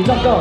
drop go.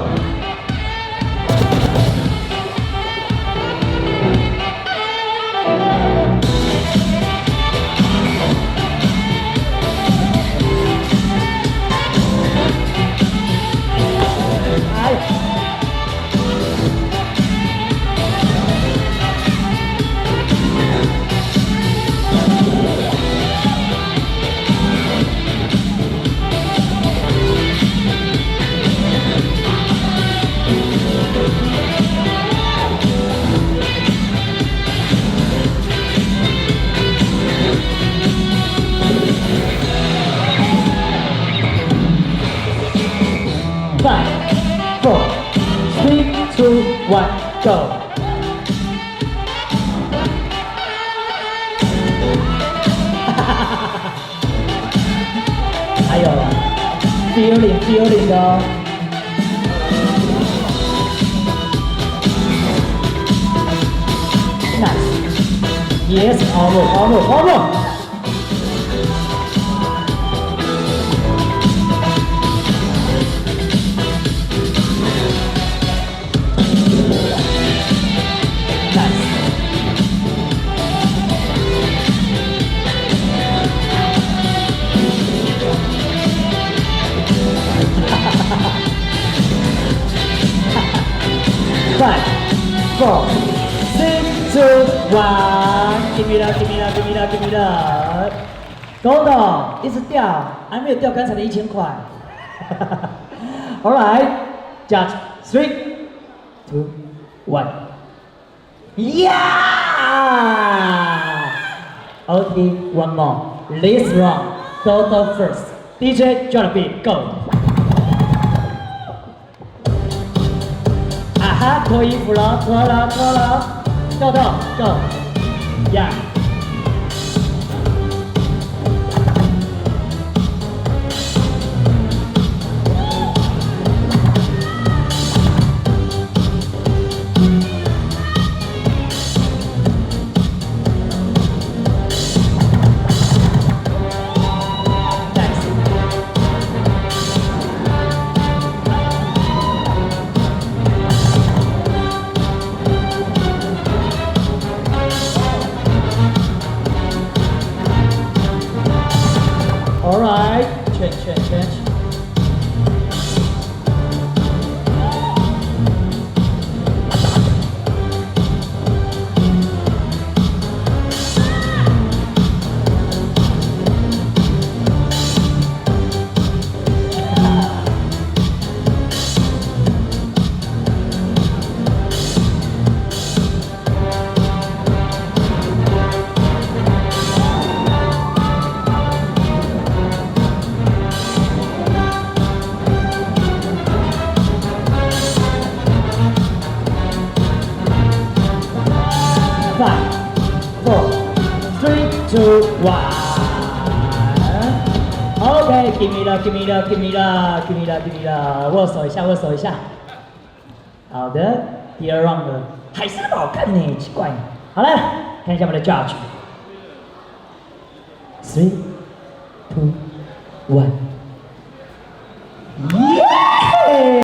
Five, four, three, two, one, go. Hay rồi, feeling đó. Nice. Yes, almost. Five, four, three, two, one. Give me that. 狗董一直掉，还没有掉刚才的1000块。Alright, judge 3, 2, 1. Yeah! Okay, one more. This round, Toto first. DJ, drop the beat, go. 脱衣服了，脱了，Go，Yeah。Alright, change. Five, four, three, two, one. Okay, give me that. 握手一下。好的，第二 round 还是那么好看呢，奇怪。好了，看一下我们的 judge。3, 2, 1. Yeah!